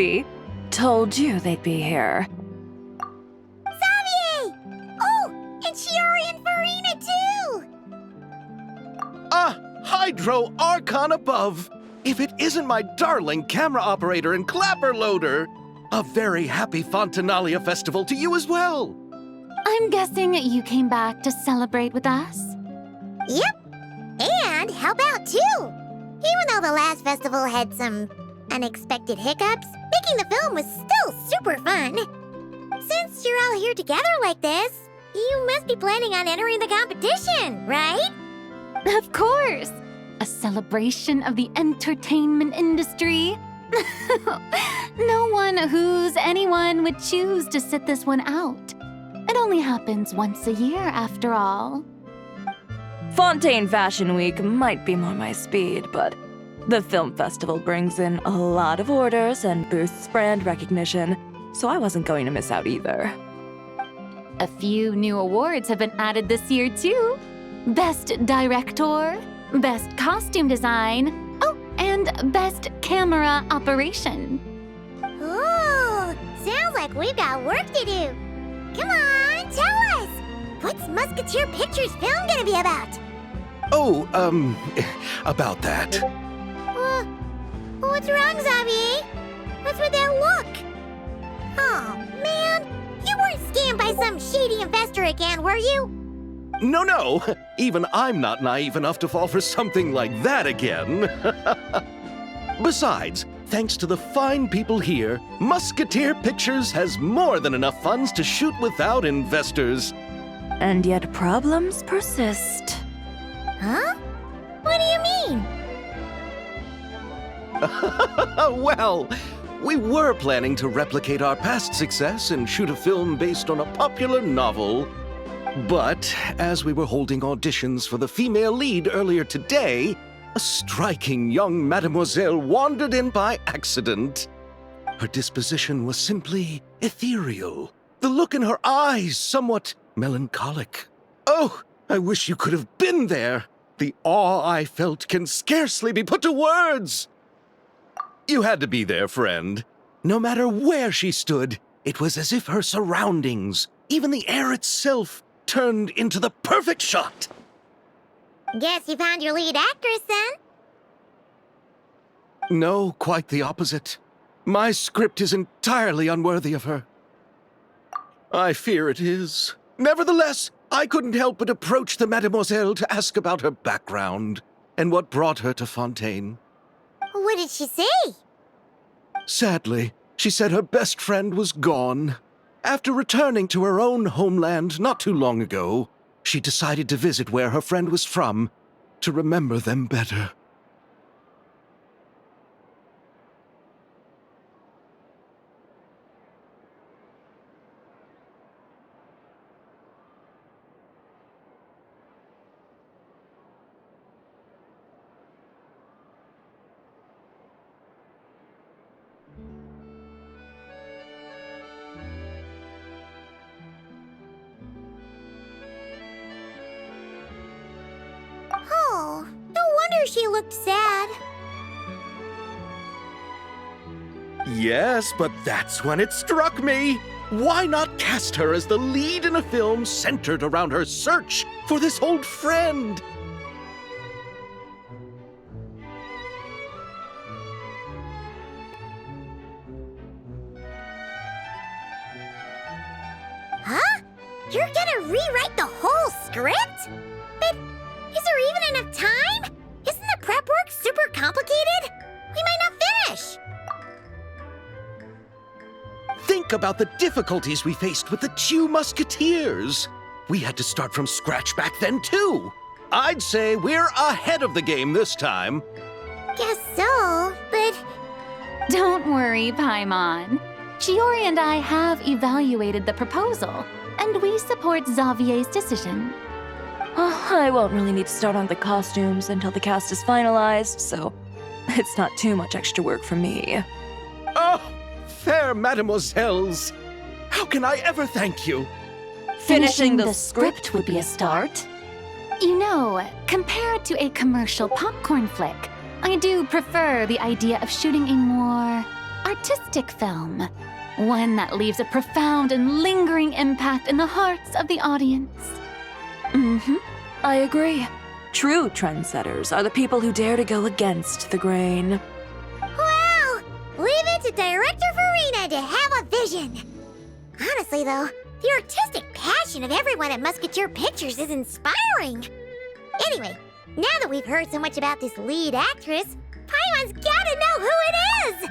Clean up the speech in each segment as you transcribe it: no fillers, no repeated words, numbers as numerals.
See? Told you they'd be here. Xavier! Oh, and Shiori and Farina too! Hydro Archon above! If it isn't my darling camera operator and clapper loader! A very happy Fontinalia festival to you as well! I'm guessing you came back to celebrate with us? Yep, and help out too! Even though the last festival had some unexpected hiccups, making the film was still super fun. Since you're all here together like this, you must be planning on entering the competition, right? Of course! A celebration of the entertainment industry. No one who's anyone would choose to sit this one out. It only happens once a year, after all. Fontaine Fashion Week might be more my speed, but the film festival brings in a lot of orders and boosts brand recognition, so I wasn't going to miss out either. A few new awards have been added this year, too. Best Director, Best Costume Design, oh, and Best Camera Operation. Ooh, sounds like we've got work to do. Come on, tell us! What's Musketeer Pictures film gonna be about? Oh, about that. What's wrong, Xavier? What's with that look? Oh, man, you weren't scammed by some shady investor again, were you? No, even I'm not naive enough to fall for something like that again. Besides, thanks to the fine people here, Musketeer Pictures has more than enough funds to shoot without investors. And yet problems persist. Huh? What do you mean? Well, we were planning to replicate our past success and shoot a film based on a popular novel. But as we were holding auditions for the female lead earlier today, a striking young mademoiselle wandered in by accident. Her disposition was simply ethereal, the look in her eyes somewhat melancholic. Oh, I wish you could have been there. The awe I felt can scarcely be put to words. You had to be there, friend. No matter where she stood, it was as if her surroundings, even the air itself, turned into the perfect shot. Guess you found your lead actress, then? No, quite the opposite. My script is entirely unworthy of her. I fear it is. Nevertheless, I couldn't help but approach the mademoiselle to ask about her background and what brought her to Fontaine. What did she say? Sadly, she said her best friend was gone. After returning to her own homeland not too long ago, she decided to visit where her friend was from to remember them better. Oh, no wonder she looked sad. Yes, but that's when it struck me. Why not cast her as the lead in a film centered around her search for this old friend? Huh? You're gonna rewrite the whole script? But is there even enough time? Isn't the prep work super complicated? We might not finish. Think about the difficulties we faced with the two Musketeers. We had to start from scratch back then, too. I'd say we're ahead of the game this time. Guess so, but... Don't worry, Paimon. Shiori and I have evaluated the proposal, and we support Xavier's decision. I won't really need to start on the costumes until the cast is finalized, so it's not too much extra work for me. Oh, fair mademoiselles. How can I ever thank you? Finishing the script would be a start. You know, compared to a commercial popcorn flick, I do prefer the idea of shooting a more artistic film. One that leaves a profound and lingering impact in the hearts of the audience. I agree. True trendsetters are the people who dare to go against the grain. Wow! Leave it to Director Farina to have a vision. Honestly, though, the artistic passion of everyone at Musketeer Pictures is inspiring. Anyway, now that we've heard so much about this lead actress, Paimon's gotta know who it is!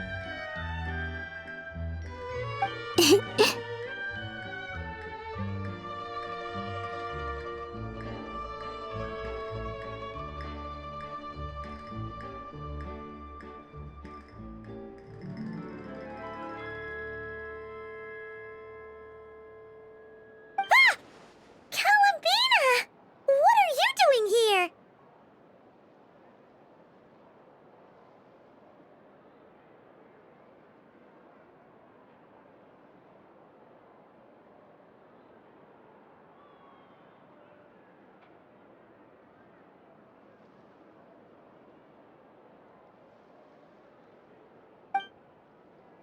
Columbina! What are you doing here?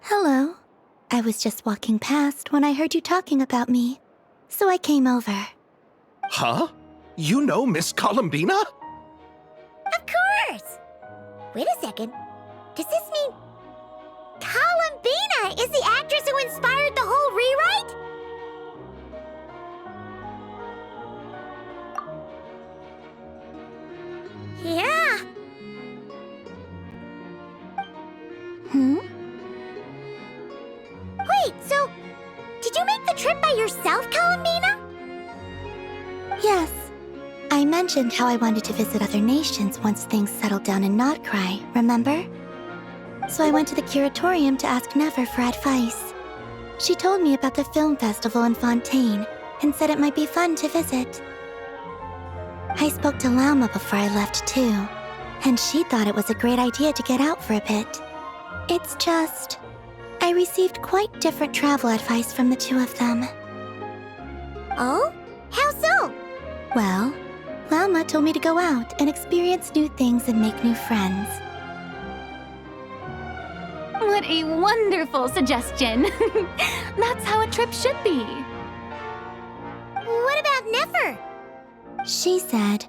Hello. I was just walking past when I heard you talking about me, so I came over. Huh? You know Miss Columbina? Of course! Wait a second. Does this mean Columbina is the actress who inspired the whole rewrite? Yeah. Wait, so did you make the trip by yourself, Columbina? Yes. I mentioned how I wanted to visit other nations once things settled down in Notcry, remember? So I went to the curatorium to ask Never for advice. She told me about the film festival in Fontaine and said it might be fun to visit. I spoke to Lauma before I left too, and she thought it was a great idea to get out for a bit. It's just, I received quite different travel advice from the two of them. Oh? How so? Well, Lauma told me to go out and experience new things and make new friends. What a wonderful suggestion. That's how a trip should be. What about Nefer? She said,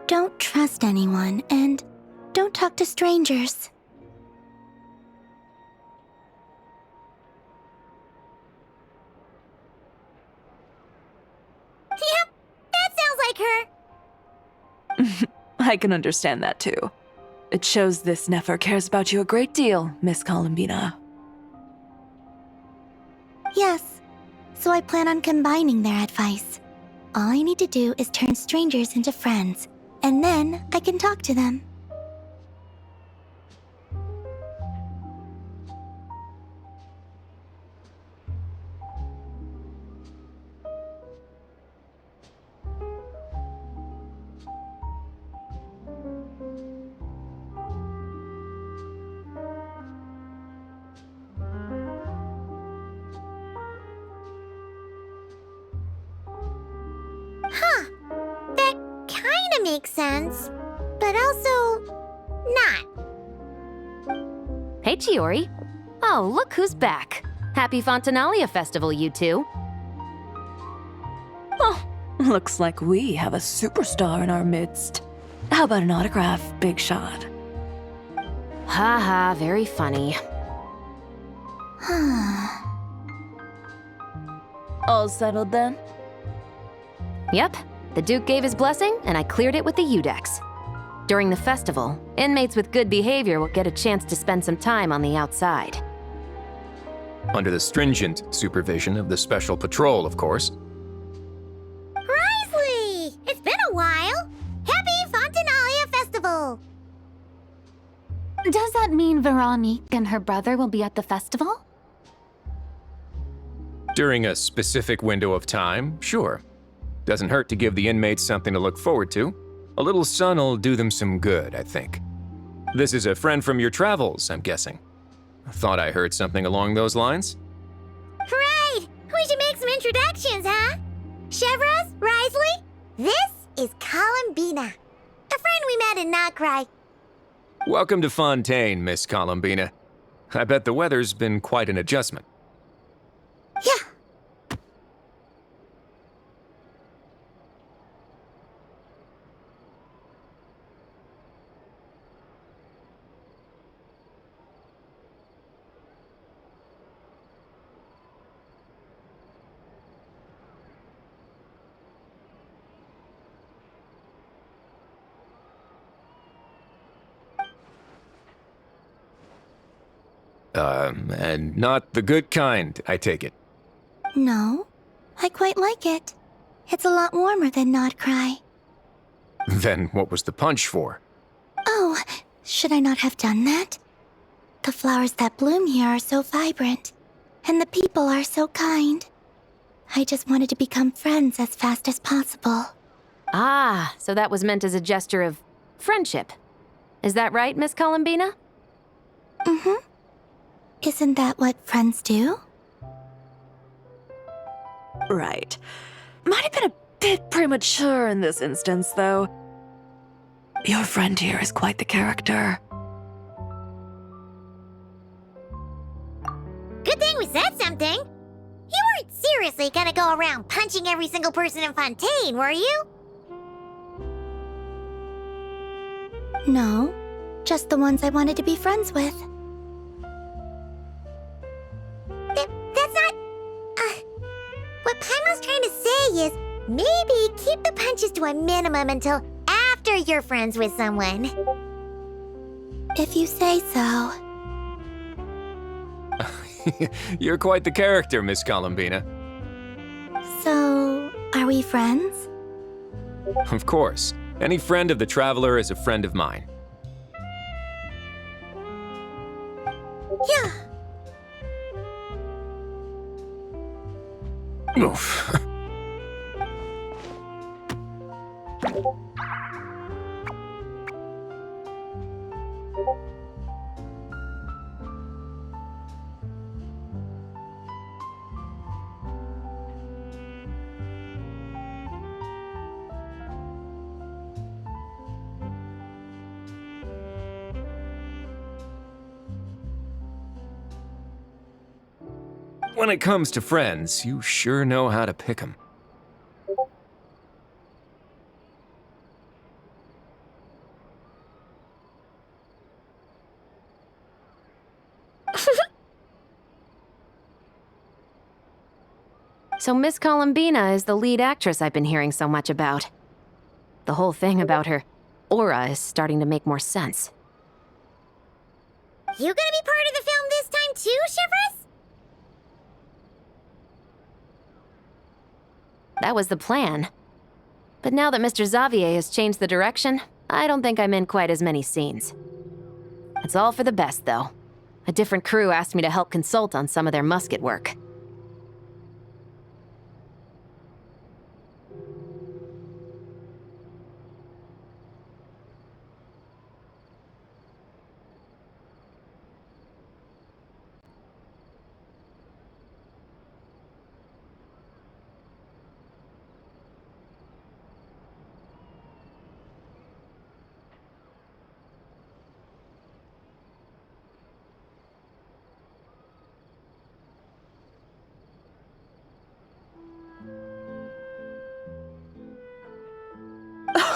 don't trust anyone and don't talk to strangers. Yep, that sounds like her. I can understand that too. It shows this Nefer cares about you a great deal, Miss Columbina. Yes, so I plan on combining their advice. All I need to do is turn strangers into friends, and then I can talk to them. Huh. That kinda makes sense, but also not. Hey, Chiori. Oh, look who's back. Happy Fontinalia Festival, you two. Oh, looks like we have a superstar in our midst. How about an autograph, Big Shot? Ha, very funny. All settled then? Yep, the Duke gave his blessing, and I cleared it with the Udex. During the festival, inmates with good behavior will get a chance to spend some time on the outside. Under the stringent supervision of the Special Patrol, of course. Risley! It's been a while! Happy Fontinalia Festival! Does that mean Veronique and her brother will be at the festival? During a specific window of time, sure. Doesn't hurt to give the inmates something to look forward to. A little sun'll do them some good, I think. This is a friend from your travels, I'm guessing. Thought I heard something along those lines. Right! We should make some introductions, huh? Chevros, Risley, this is Columbina, a friend we met in Notcry. Welcome to Fontaine, Miss Columbina. I bet the weather's been quite an adjustment. Yeah. And not the good kind, I take it. No, I quite like it. It's a lot warmer than Not Cry. Then what was the punch for? Oh, should I not have done that? The flowers that bloom here are so vibrant, and the people are so kind. I just wanted to become friends as fast as possible. Ah, so that was meant as a gesture of friendship. Is that right, Miss Columbina? Mm-hmm. Isn't that what friends do? Right. Might have been a bit premature in this instance, though. Your friend here is quite the character. Good thing we said something. You weren't seriously gonna go around punching every single person in Fontaine, were you? No, just the ones I wanted to be friends with. That's not... what Paimon's trying to say is maybe keep the punches to a minimum until after you're friends with someone. If you say so. You're quite the character, Miss Columbina. So, are we friends? Of course. Any friend of the Traveler is a friend of mine. Yeah. Oof. When it comes to friends, you sure know how to pick 'em. So Miss Columbina is the lead actress I've been hearing so much about. The whole thing about her aura is starting to make more sense. You gonna be part of the film this time too, Shivers? That was the plan. But now that Mr. Xavier has changed the direction, I don't think I'm in quite as many scenes. It's all for the best, though. A different crew asked me to help consult on some of their musket work.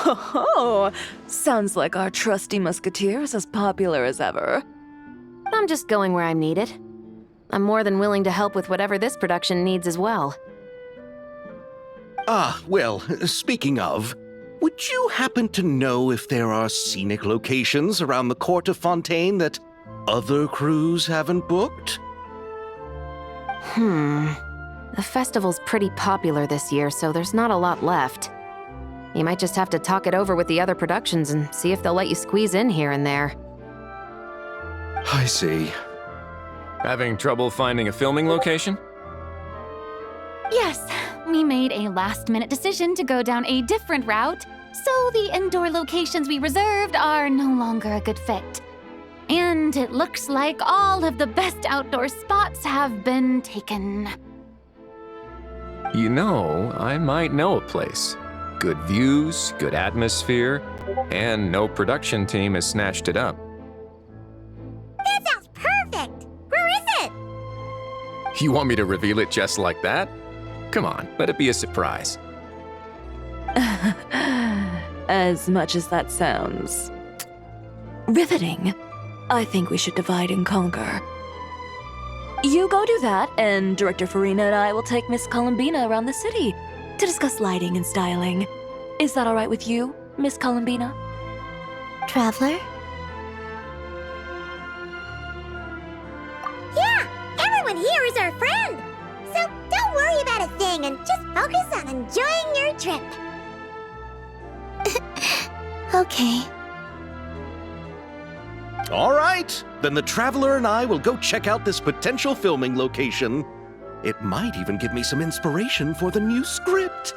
Oh, sounds like our trusty musketeer is as popular as ever. I'm just going where I'm needed. I'm more than willing to help with whatever this production needs as well. Ah, well, speaking of, would you happen to know if there are scenic locations around the court of Fontaine that other crews haven't booked? The festival's pretty popular this year, so there's not a lot left. You might just have to talk it over with the other productions and see if they'll let you squeeze in here and there. I see. Having trouble finding a filming location? Yes, we made a last-minute decision to go down a different route, so the indoor locations we reserved are no longer a good fit. And it looks like all of the best outdoor spots have been taken. You know, I might know a place. Good views, good atmosphere, and no production team has snatched it up. That sounds perfect! You want me to reveal it just like that? Come on, let it be a surprise. As much as that sounds riveting, I think we should divide and conquer. You go do that, and Director Farina and I will take Miss Columbina around the city to discuss lighting and styling. Is that all right with you, Miss Columbina? Traveler? Yeah, everyone here is our friend. So don't worry about a thing and just focus on enjoying your trip. Okay. All right, then the Traveler and I will go check out this potential filming location. It might even give me some inspiration for the new script.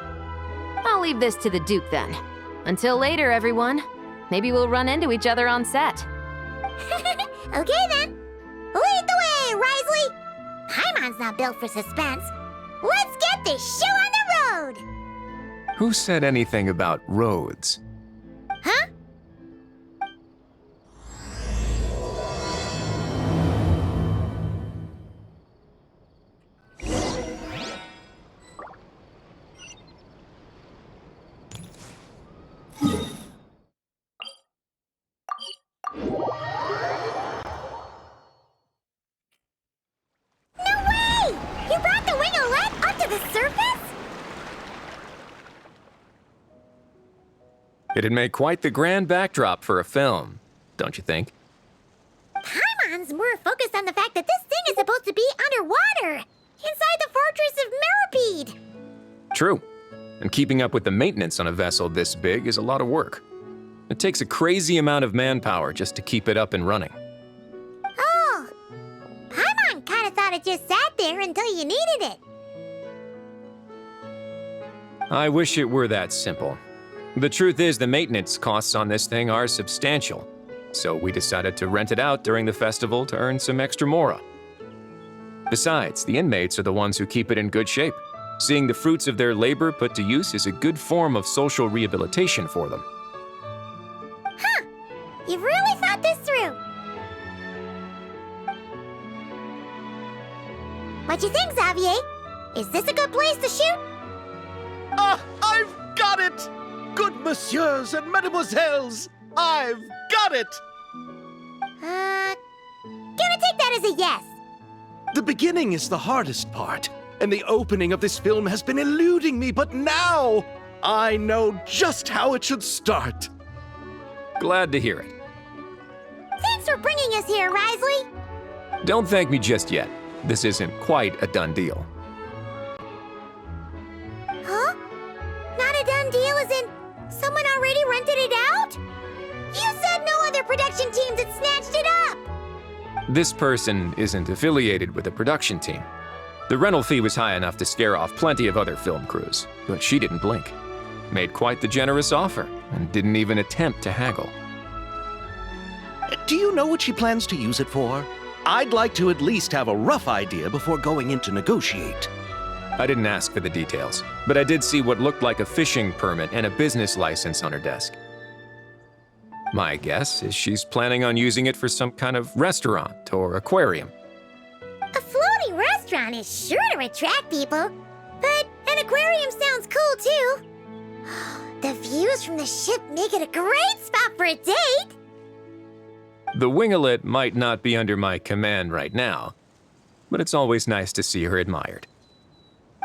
I'll leave this to the Duke then. Until later, everyone. Maybe we'll run into each other on set. Okay then. Lead the way, Risley. Paimon's not built for suspense. Let's get this show on the road. Who said anything about roads? Huh? No way! You brought the winglet up to the surface? It'd make quite the grand backdrop for a film, don't you think? Paimon's more focused on the fact that this thing is supposed to be underwater, inside the fortress of Meripede. True. And keeping up with the maintenance on a vessel this big is a lot of work. It takes a crazy amount of manpower just to keep it up and running. Oh, Paimon kind of thought it just sat there until you needed it. I wish it were that simple. The truth is, the maintenance costs on this thing are substantial, so we decided to rent it out during the festival to earn some extra mora. Besides, the inmates are the ones who keep it in good shape. Seeing the fruits of their labor put to use is a good form of social rehabilitation for them. Huh, you've really thought this through. What you think, Xavier? Is this a good place to shoot? Ah, I've got it! Good messieurs and mademoiselles, I've got it! Gonna take that as a yes. The beginning is the hardest part, and the opening of this film has been eluding me, but now I know just how it should start. Glad to hear it. Thanks for bringing us here, Risley. Don't thank me just yet. This isn't quite a done deal. Huh? Not a done deal as in someone already rented it out? You said no other production teams had snatched it up! This person isn't affiliated with a production team. The rental fee was high enough to scare off plenty of other film crews, but she didn't blink. Made quite the generous offer, and didn't even attempt to haggle. Do you know what she plans to use it for? I'd like to at least have a rough idea before going in to negotiate. I didn't ask for the details, but I did see what looked like a fishing permit and a business license on her desk. My guess is she's planning on using it for some kind of restaurant or aquarium. A floating restaurant is sure to attract people, but an aquarium sounds cool too. The views from the ship make it a great spot for a date. The winglet might not be under my command right now, but it's always nice to see her admired.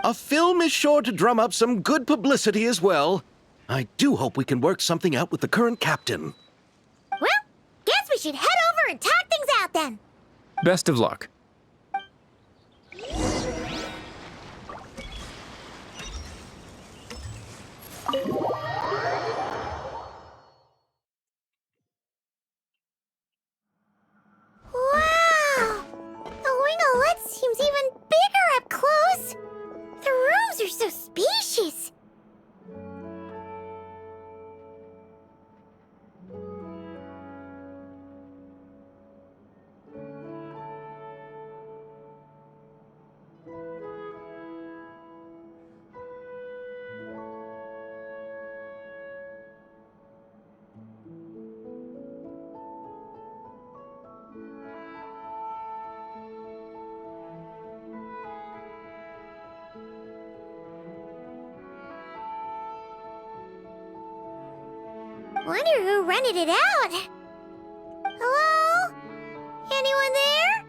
A film is sure to drum up some good publicity as well. I do hope we can work something out with the current captain. Well, guess we should head over and talk things out then. Best of luck. Wow! The winglet seems even bigger up close. The rooms are so spacious. Wonder who rented it out? Hello? Anyone there?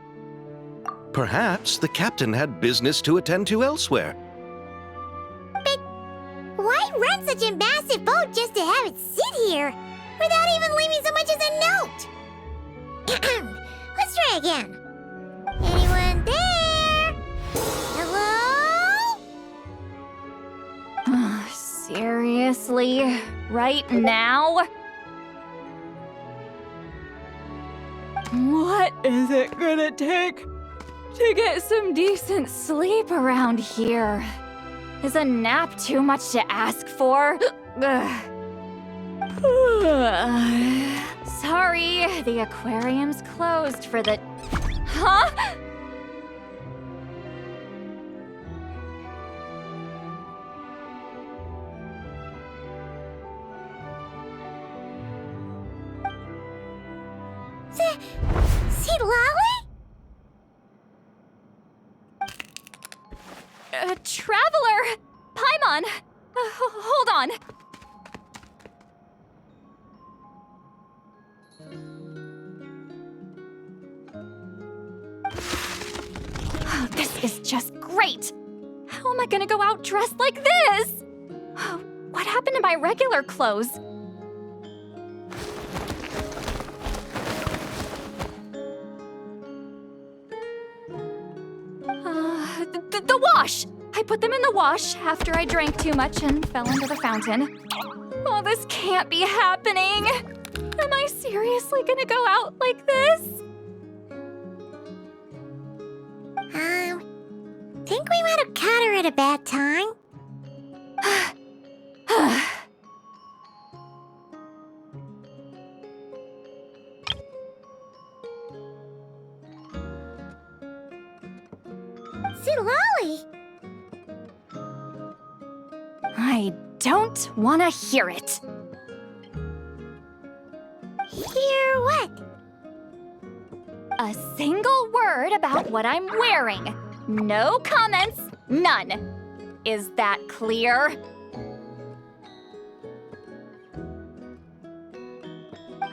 Perhaps the captain had business to attend to elsewhere. But why rent such a massive boat just to have it sit here without even leaving so much as a note? Let's try again. Anyone there? Hello? Seriously? Right now? What is it gonna take to get some decent sleep? Sleep around here. Is a nap too much to ask for? Ugh. Sorry, the aquarium's closed for the... Huh? Sid Lolly? Traveler! Paimon! Hold on. Oh, this is just great! How am I gonna go out dressed like this? Oh, what happened to my regular clothes? The wash! I put them in the wash after I drank too much and fell into the fountain. Oh, this can't be happening! Am I seriously gonna go out like this? Think we might have caught her at a bad time? Sid Lolly? I don't want to hear it. Hear what? A single word about what I'm wearing. No comments, none. Is that clear?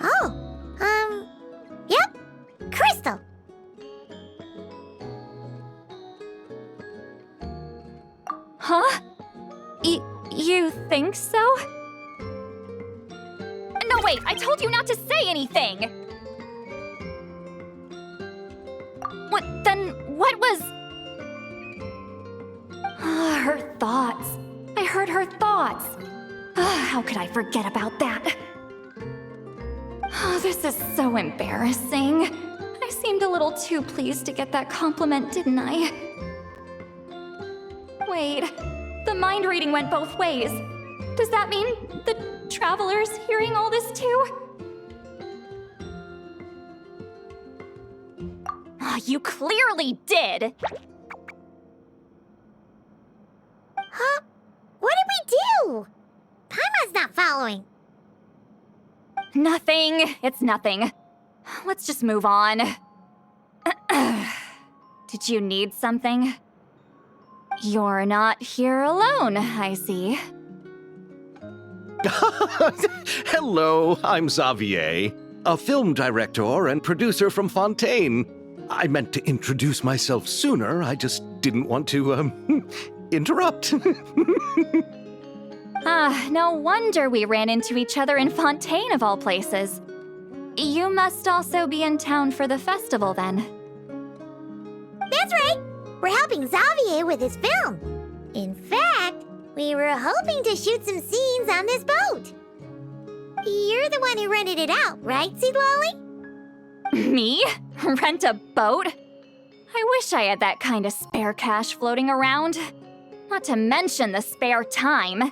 Oh, yep, Crystal. Huh? You think so? No, wait, I told you not to say anything! What was... her thoughts. I heard her thoughts. How could I forget about that? Oh, this is so embarrassing. I seemed a little too pleased to get that compliment, didn't I? Wait, the mind reading went both ways. Does that mean the traveler's hearing all this too? Oh, you clearly did! Huh? What did we do? Paimon's not following. Nothing. It's nothing. Let's just move on. Did you need something? You're not here alone, I see. Hello, I'm Xavier, a film director and producer from Fontaine. I meant to introduce myself sooner, I just didn't want to, interrupt. No wonder we ran into each other in Fontaine of all places. You must also be in town for the festival then. That's right. We're helping Xavier with his film. In fact, we were hoping to shoot some scenes on this boat. You're the one who rented it out, right, Sid Lolly? Me? Rent a boat? I wish I had that kind of spare cash floating around. Not to mention the spare time.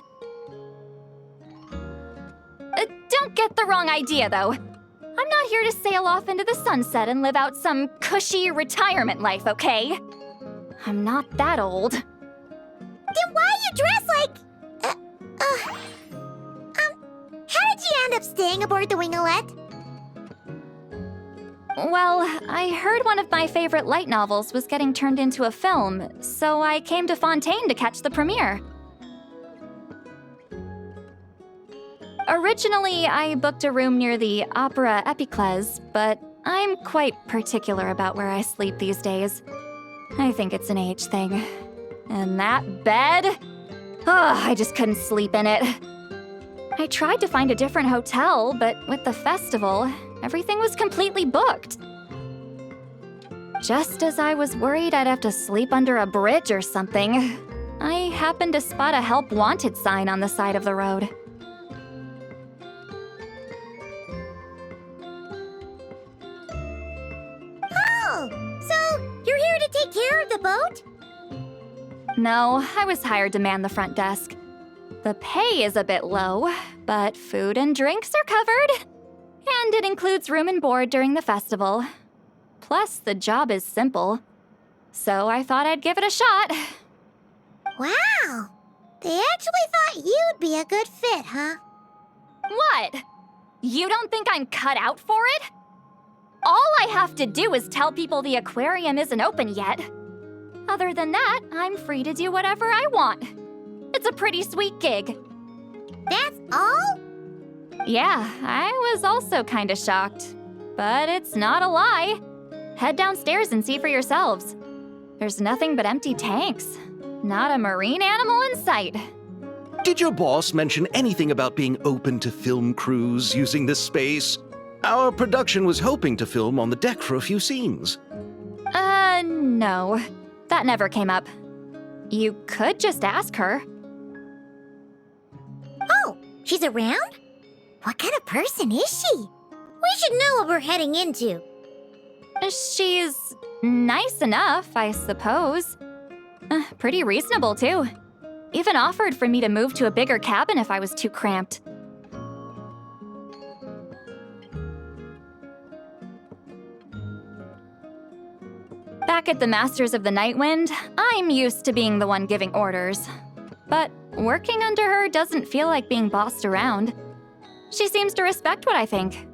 Don't get the wrong idea, though. I'm not here to sail off into the sunset and live out some cushy retirement life, okay? I'm not that old. Then why you dress like... how did you end up staying aboard the Wingolette? Well, I heard one of my favorite light novels was getting turned into a film, so I came to Fontaine to catch the premiere. Originally, I booked a room near the Opera Epicles, but I'm quite particular about where I sleep these days. I think it's an age thing. And that bed? I just couldn't sleep in it. I tried to find a different hotel, but with the festival, everything was completely booked. Just as I was worried I'd have to sleep under a bridge or something, I happened to spot a help wanted sign on the side of the road. Oh, so you're here to take care of the boat? No, I was hired to man the front desk. The pay is a bit low, but food and drinks are covered. And it includes room and board during the festival. Plus, the job is simple. So I thought I'd give it a shot. Wow. They actually thought you'd be a good fit, huh? What? You don't think I'm cut out for it? All I have to do is tell people the aquarium isn't open yet. Other than that, I'm free to do whatever I want. It's a pretty sweet gig. That's all? Yeah, I was also kinda shocked. But it's not a lie. Head downstairs and see for yourselves. There's nothing but empty tanks. Not a marine animal in sight. Did your boss mention anything about being open to film crews using this space? Our production was hoping to film on the deck for a few scenes. No. That never came up. You could just ask her. Oh, she's around? What kind of person is she? We should know what we're heading into. She's nice enough, I suppose. Pretty reasonable, too. Even offered for me to move to a bigger cabin if I was too cramped. Back at the Masters of the Night Wind, I'm used to being the one giving orders. But working under her doesn't feel like being bossed around. She seems to respect what I think.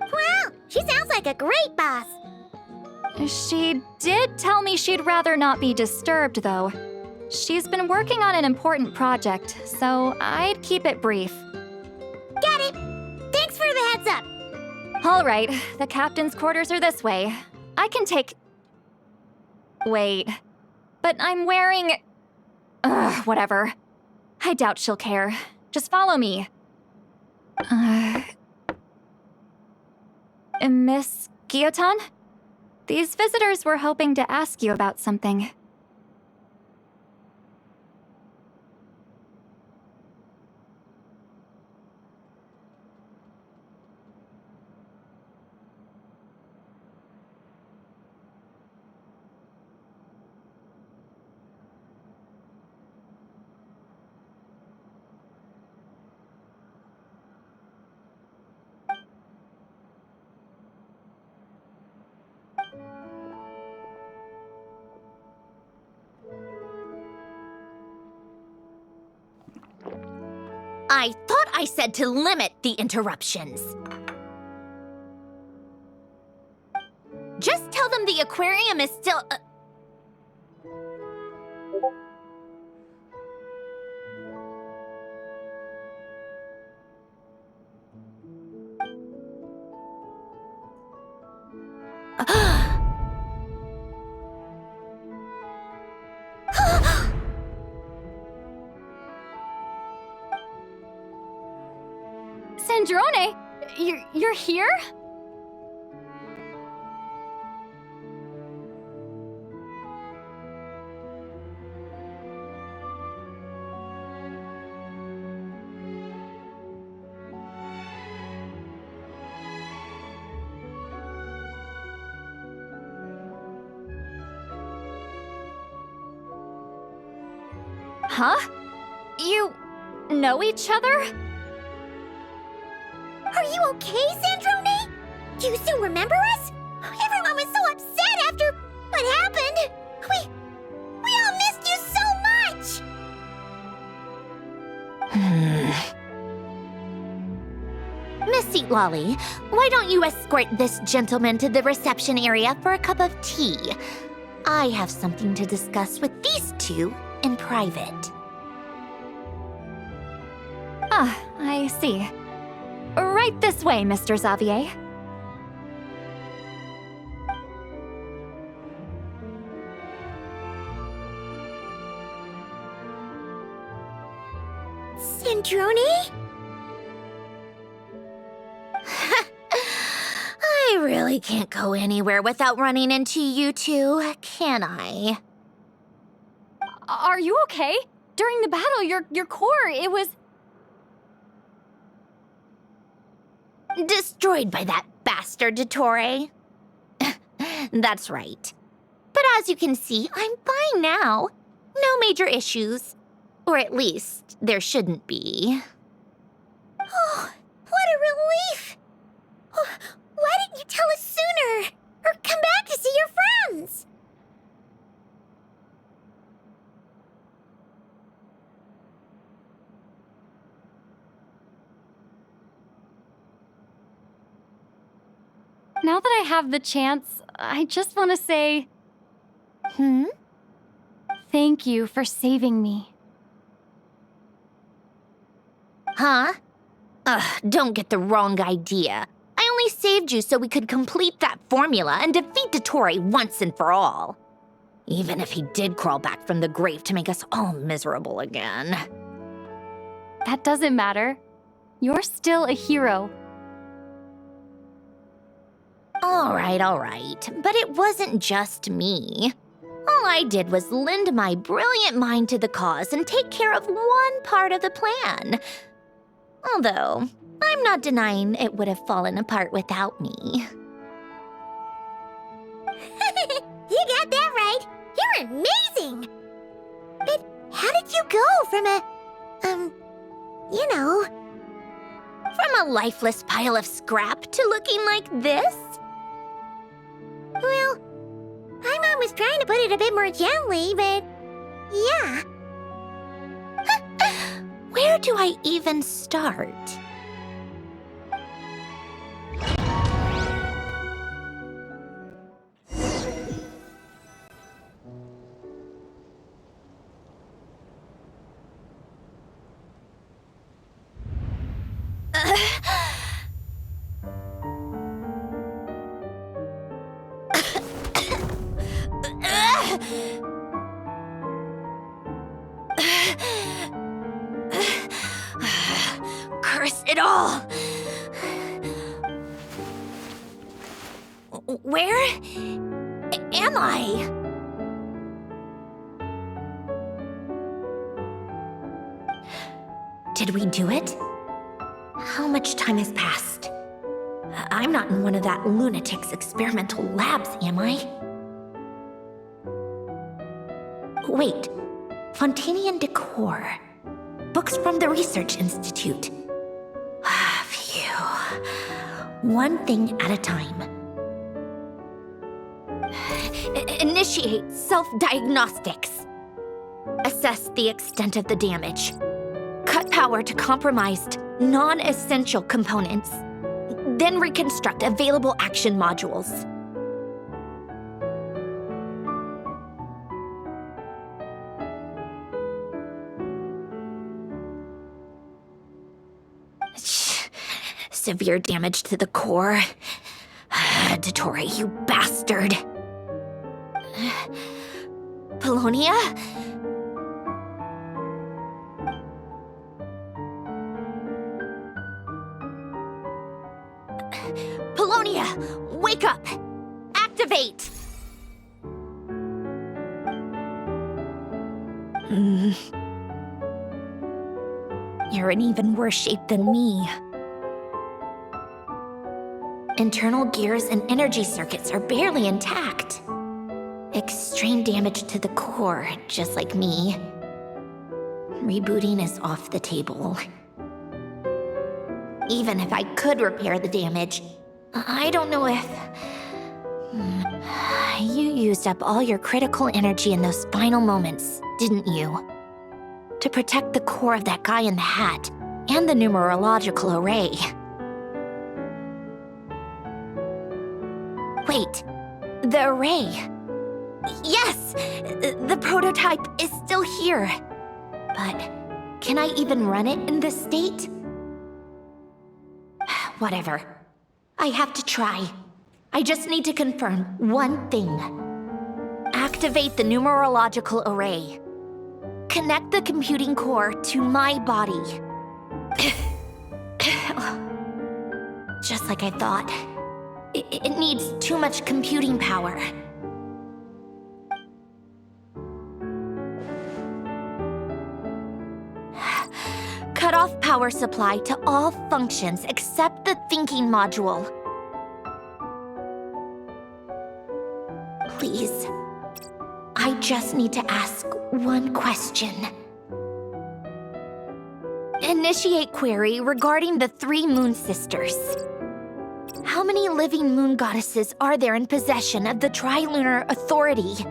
Wow, she sounds like a great boss. She did tell me she'd rather not be disturbed, though. She's been working on an important project, so I'd keep it brief. Got it. Thanks for the heads up. All right, the captain's quarters are this way. I can take... Wait. But I'm wearing... whatever. I doubt she'll care. Just follow me. Miss Guillotin? These visitors were hoping to ask you about something. I thought I said to limit the interruptions. Just tell them the aquarium is still... Sandrone, you're here? Huh? You know each other? Are you okay, Sandrone? Do you still remember us? Everyone was so upset after what happened. We all missed you so much. Miss Seat Lolly, why don't you escort this gentleman to the reception area for a cup of tea? I have something to discuss with these two in private. Ah, I see. Right this way, Mr. Xavier. Sandrone? I really can't go anywhere without running into you two, can I? Are you okay? During the battle, your core, it was... Destroyed by that bastard Dottore. That's right. But as you can see, I'm fine now. No major issues. Or at least, there shouldn't be. Oh, what a relief! Oh, why didn't you tell us sooner? Or come back to see your friends? Now that I have the chance, I just want to say... Thank you for saving me. Huh? Don't get the wrong idea. I only saved you so we could complete that formula and defeat Dottore once and for all. Even if he did crawl back from the grave to make us all miserable again. That doesn't matter. You're still a hero. All right. But it wasn't just me. All I did was lend my brilliant mind to the cause and take care of one part of the plan. Although, I'm not denying it would have fallen apart without me. You got that right. You're amazing. But how did you go from From a lifeless pile of scrap to looking like this? Well, my mom was trying to put it a bit more gently, but yeah. Where do I even start? Curse it all! Where am I? Did we do it? How much time has passed? I'm not in one of that lunatic's experimental labs, am I? Wait, Fontinian decor. Books from the Research Institute. Phew. One thing at a time. Initiate self-diagnostics. Assess the extent of the damage. Cut power to compromised, non-essential components. Then reconstruct available action modules. Severe damage to the core. Dottore, you bastard. Polonia? Polonia, wake up! Activate! You're in even worse shape than me. Internal gears and energy circuits are barely intact. Extreme damage to the core, just like me. Rebooting is off the table. Even if I could repair the damage, I don't know if... You used up all your critical energy in those final moments, didn't you? To protect the core of that guy in the hat, and the numerological array. Wait, the array. Yes! The prototype is still here. But can I even run it in this state? Whatever. I have to try. I just need to confirm one thing. Activate the numerological array. Connect the computing core to my body. Just like I thought. It needs too much computing power. Cut off power supply to all functions except the thinking module. Please. I just need to ask one question. Initiate query regarding the 3 moon sisters. How many living moon goddesses are there in possession of the Trilunar Authority?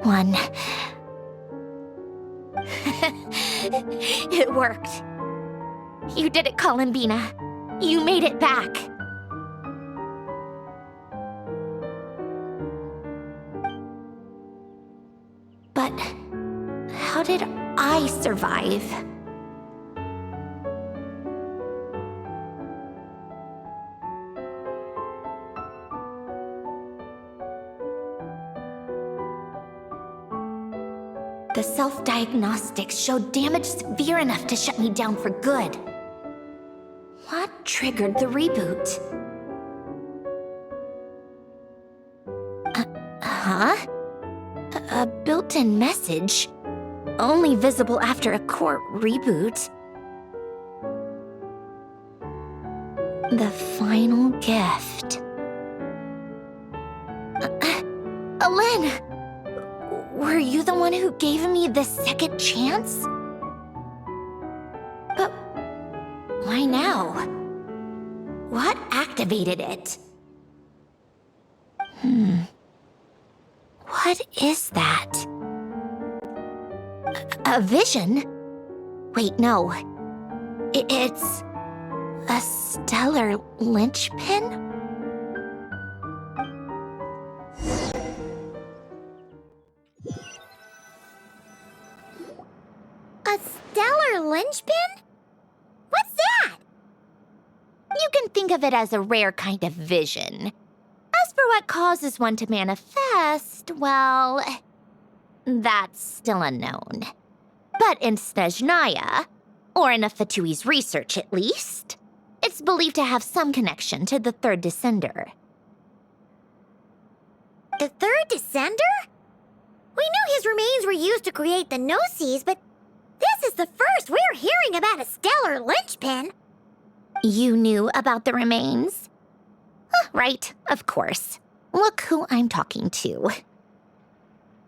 One. It worked. You did it, Columbina. You made it back. But how did I survive? The self-diagnostics showed damage severe enough to shut me down for good. What triggered the reboot? A built-in message? Only visible after a core reboot? The final gift. Alen! Were you the one who gave me the second chance? But why now? What activated it? What is that? A vision? Wait, no. It's a stellar linchpin? A stellar linchpin? What's that? You can think of it as a rare kind of vision. As for what causes one to manifest, well, that's still unknown. But in Snezhnaya, or in Afatui's research at least, it's believed to have some connection to the third descender. The third descender? We knew his remains were used to create the Gnosis, but this is the first we're hearing about a stellar linchpin. You knew about the remains? Right, of course. Look who I'm talking to.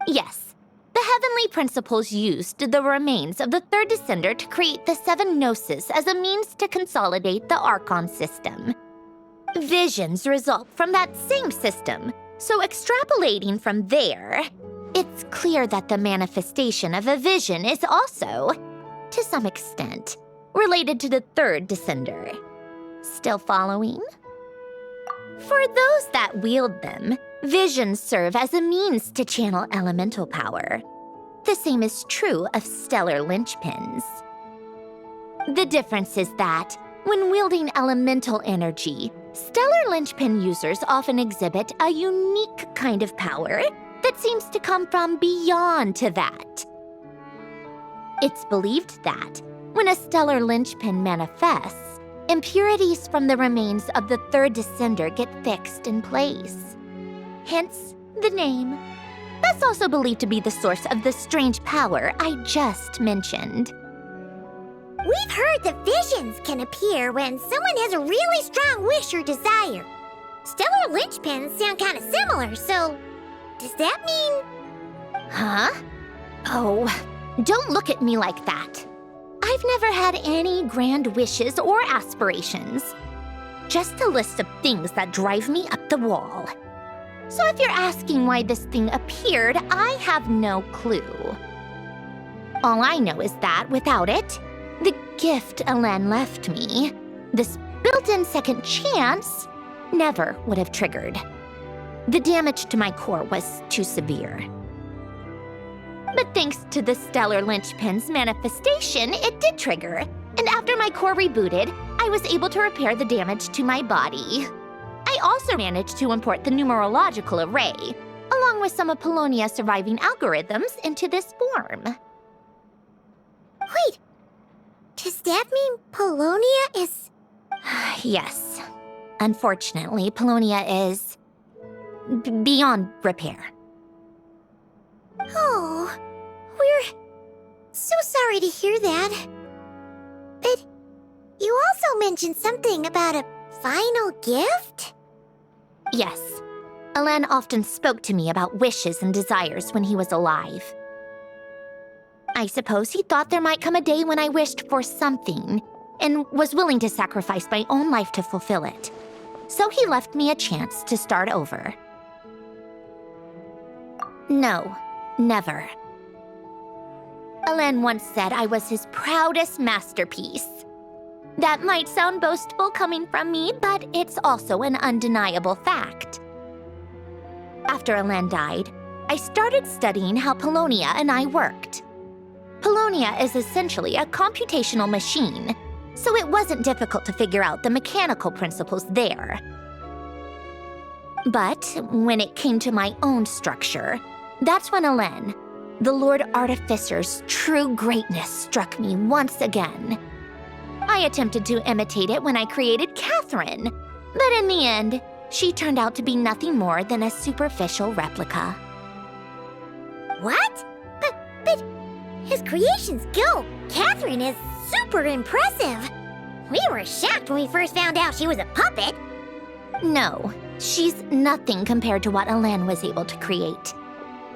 Yes, the Heavenly Principles used the remains of the third descender to create the 7 Gnosis as a means to consolidate the Archon system. Visions result from that same system, so extrapolating from there, it's clear that the manifestation of a vision is also, to some extent, related to the third descender. Still following? For those that wield them, visions serve as a means to channel elemental power. The same is true of stellar linchpins. The difference is that, when wielding elemental energy, stellar linchpin users often exhibit a unique kind of power that seems to come from beyond to that. It's believed that, when a stellar linchpin manifests, impurities from the remains of the third descender get fixed in place. Hence, the name. That's also believed to be the source of the strange power I just mentioned. We've heard that visions can appear when someone has a really strong wish or desire. stellar linchpins sound kind of similar, so does that mean... Huh? Oh, don't look at me like that. I've never had any grand wishes or aspirations. Just a list of things that drive me up the wall. So if you're asking why this thing appeared, I have no clue. All I know is that without it, the gift Elen left me, this built-in second chance, never would have triggered. The damage to my core was too severe. But thanks to the stellar linchpin's manifestation, it did trigger. And after my core rebooted, I was able to repair the damage to my body. I also managed to import the numerological array, along with some of Polonia's surviving algorithms, into this form. Wait, does that mean Polonia is... Yes. Unfortunately, Polonia is... beyond repair. Oh, we're so sorry to hear that. But you also mentioned something about a final gift? Yes. Elen often spoke to me about wishes and desires when he was alive. I suppose he thought there might come a day when I wished for something, and was willing to sacrifice my own life to fulfill it. So he left me a chance to start over. No, never. Elen once said I was his proudest masterpiece. That might sound boastful coming from me, but it's also an undeniable fact. After Elen died, I started studying how Polonia and I worked. Polonia is essentially a computational machine, so it wasn't difficult to figure out the mechanical principles there. But when it came to my own structure, that's when Elen, the Lord Artificer's true greatness, struck me once again. I attempted to imitate it when I created Catherine, but in the end, she turned out to be nothing more than a superficial replica. What? But his creation skill, Catherine, is super impressive. We were shocked when we first found out she was a puppet. No, she's nothing compared to what Elen was able to create.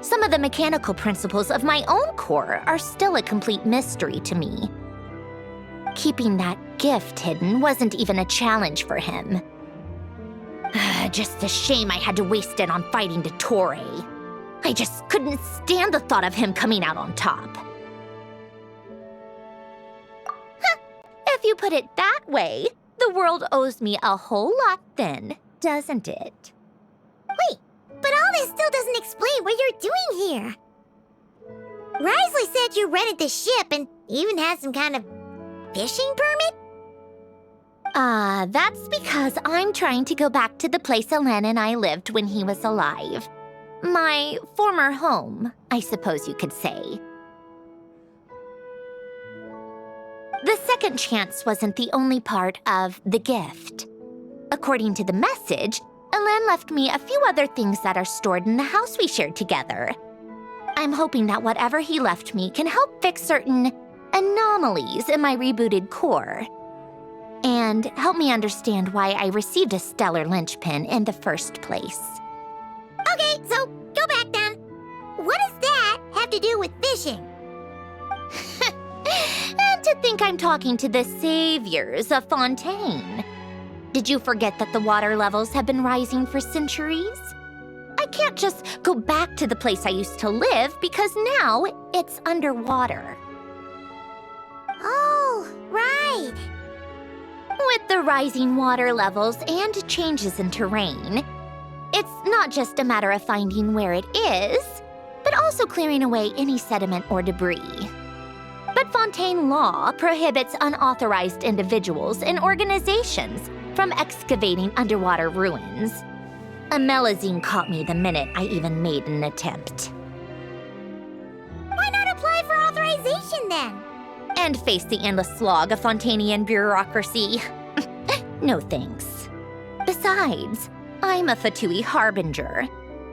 Some of the mechanical principles of my own core are still a complete mystery to me. Keeping that gift hidden wasn't even a challenge for him. Just a shame I had to waste it on fighting Dottore. I just couldn't stand the thought of him coming out on top. If you put it that way, the world owes me a whole lot then, doesn't it? Wait, but all this still doesn't explain what you're doing here. Risley said you rented the ship and even had some kind of fishing permit? That's because I'm trying to go back to the place Elen and I lived when he was alive. My former home, I suppose you could say. The second chance wasn't the only part of the gift. According to the message, Elen left me a few other things that are stored in the house we shared together. I'm hoping that whatever he left me can help fix certain anomalies in my rebooted core, and help me understand why I received a stellar linchpin in the first place. Okay, so go back then. What does that have to do with fishing? And to think I'm talking to the saviors of Fontaine. Did you forget that the water levels have been rising for centuries? I can't just go back to the place I used to live because now it's underwater. Oh, right. With the rising water levels and changes in terrain, it's not just a matter of finding where it is, but also clearing away any sediment or debris. But Fontaine law prohibits unauthorized individuals and organizations from excavating underwater ruins. A Melazine caught me the minute I even made an attempt. Why not apply for authorization then? And face the endless slog of Fontanian bureaucracy. No thanks. Besides, I'm a Fatui harbinger.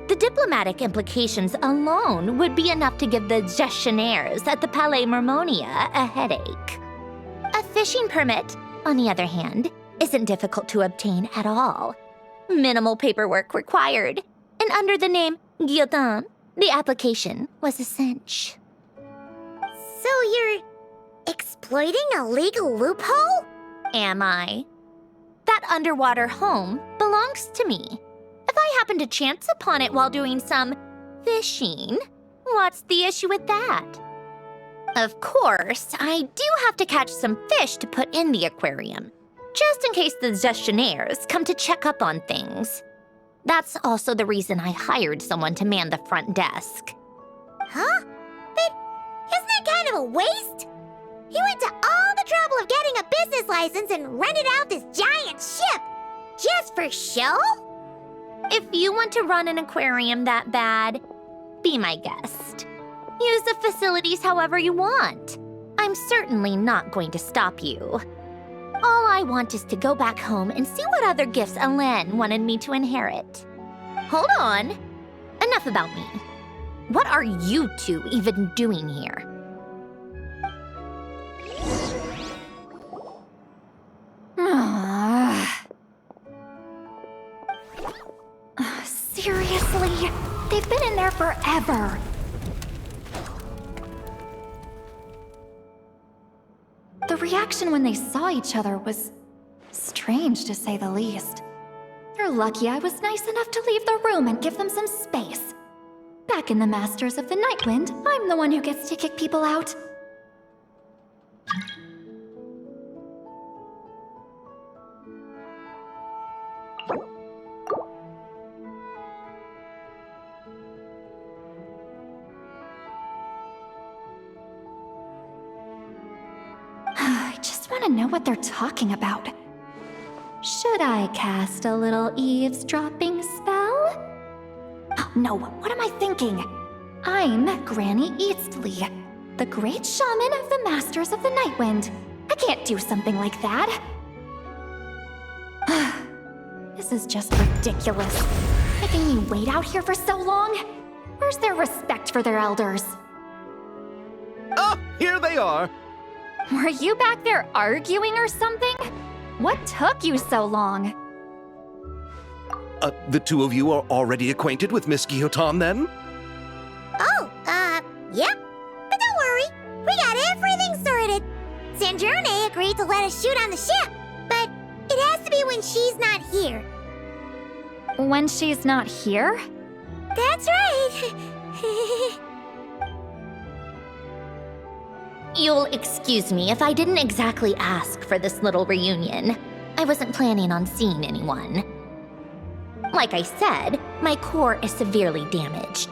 The diplomatic implications alone would be enough to give the gestionnaires at the Palais Mermonia a headache. A fishing permit, on the other hand, isn't difficult to obtain at all. Minimal paperwork required. And under the name Guillotin, the application was a cinch. So you're exploiting a legal loophole? Am I? That underwater home belongs to me. If I happen to chance upon it while doing some fishing, what's the issue with that? Of course, I do have to catch some fish to put in the aquarium, just in case the gestionnaires come to check up on things. That's also the reason I hired someone to man the front desk. Huh? But isn't that kind of a waste? He went to all the trouble of getting a business license and rented out this giant ship. Just for show? If you want to run an aquarium that bad, be my guest. Use the facilities however you want. I'm certainly not going to stop you. All I want is to go back home and see what other gifts Alain wanted me to inherit. Hold on. Enough about me. What are you two even doing here? Seriously? They've been in there forever. The reaction when they saw each other was strange, to say the least. They're lucky I was nice enough to leave the room and give them some space. Back in the Masters of the Nightwind, I'm the one who gets to kick people out. I just want to know what they're talking about. Should I cast a little eavesdropping spell? Oh, no, what am I thinking? I'm Granny Eastley, the great shaman of the Masters of the Nightwind. I can't do something like that. This is just ridiculous. Making me wait out here for so long? Where's their respect for their elders? Ah, here they are. Were you back there arguing or something? What took you so long? The two of you are already acquainted with Miss Guillotin, then? Oh, yep. But don't worry, we got everything sorted. Sanjurne agreed to let us shoot on the ship, but it has to be when she's not here. When she's not here? That's right. You'll excuse me if I didn't exactly ask for this little reunion. I wasn't planning on seeing anyone. Like I said, my core is severely damaged.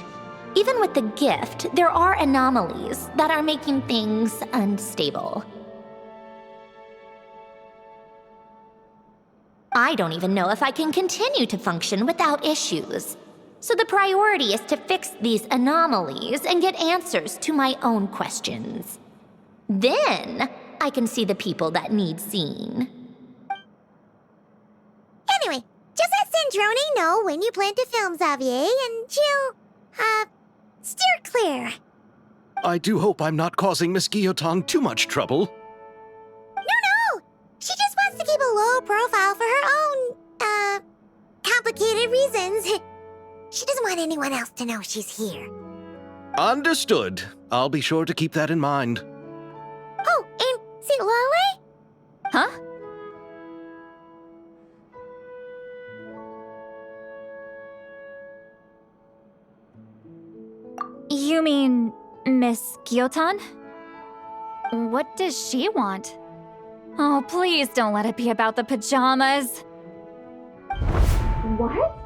Even with the gift, there are anomalies that are making things unstable. I don't even know if I can continue to function without issues. So the priority is to fix these anomalies and get answers to my own questions. Then, I can see the people that need seeing. Anyway, just let Sandrone know when you plan to film Xavier, and she'll, steer clear. I do hope I'm not causing Miss Guillotin too much trouble. No! She just wants to keep a low profile for her own, complicated reasons. She doesn't want anyone else to know she's here. Understood. I'll be sure to keep that in mind. Oh, and see Lale? Huh? You mean Miss Guillotin? What does she want? Oh, please don't let it be about the pajamas. What?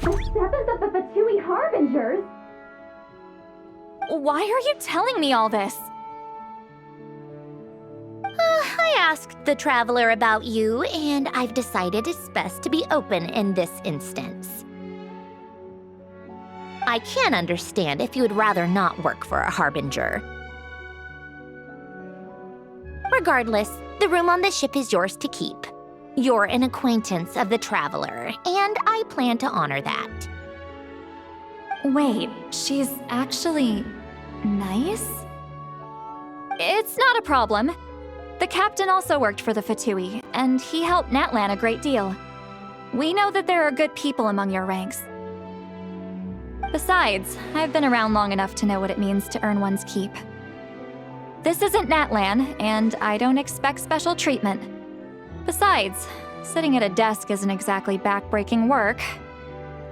The 7th of the Fatui Harbingers? Why are you telling me all this? I asked the Traveler about you, and I've decided it's best to be open in this instance. I can understand if you would rather not work for a Harbinger. Regardless, the room on the ship is yours to keep. You're an acquaintance of the Traveler, and I plan to honor that. Wait, she's actually nice? It's not a problem. The captain also worked for the Fatui, and he helped Natlan a great deal. We know that there are good people among your ranks. Besides, I've been around long enough to know what it means to earn one's keep. This isn't Natlan, and I don't expect special treatment. Besides, sitting at a desk isn't exactly backbreaking work.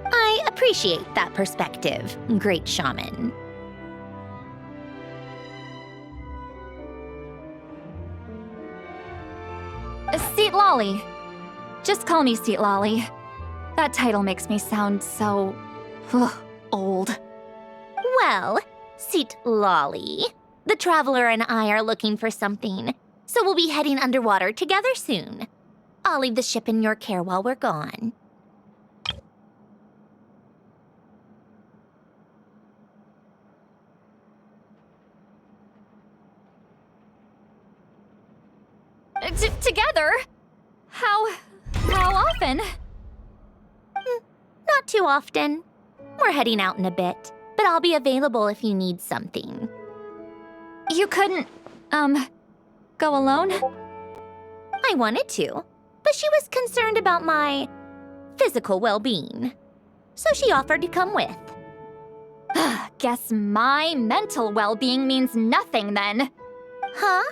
I appreciate that perspective, great shaman. Seat Lolly. Just call me Seat Lolly. That title makes me sound so... old. Well, Seat Lolly, the Traveler and I are looking for something, so we'll be heading underwater together soon. I'll leave the ship in your care while we're gone. Together? How often? Not too often. We're heading out in a bit, but I'll be available if you need something. You couldn't, go alone? I wanted to, but she was concerned about my physical well-being, so she offered to come with. Guess my mental well-being means nothing then. Huh?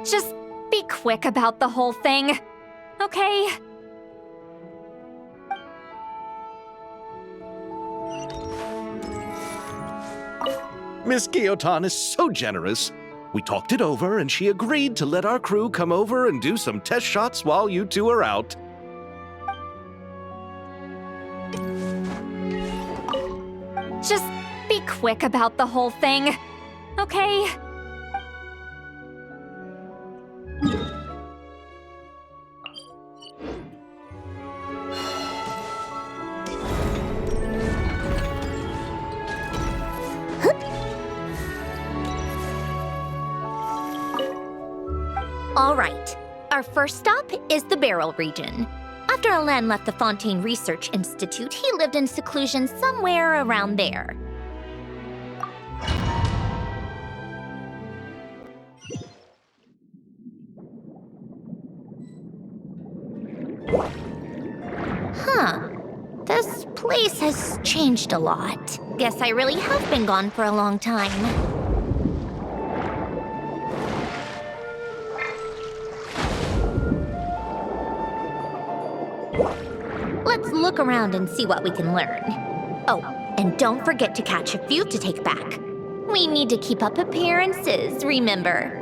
Just be quick about the whole thing, okay? Miss Guillotin is so generous. We talked it over, and she agreed to let our crew come over and do some test shots while you two are out. Just be quick about the whole thing, okay? All right. Our first stop is the Barrel region. After Alain left the Fontaine Research Institute, he lived in seclusion somewhere around there. Huh. This place has changed a lot. Guess I really have been gone for a long time. Let's look around and see what we can learn. Oh, and don't forget to catch a few to take back. We need to keep up appearances, remember?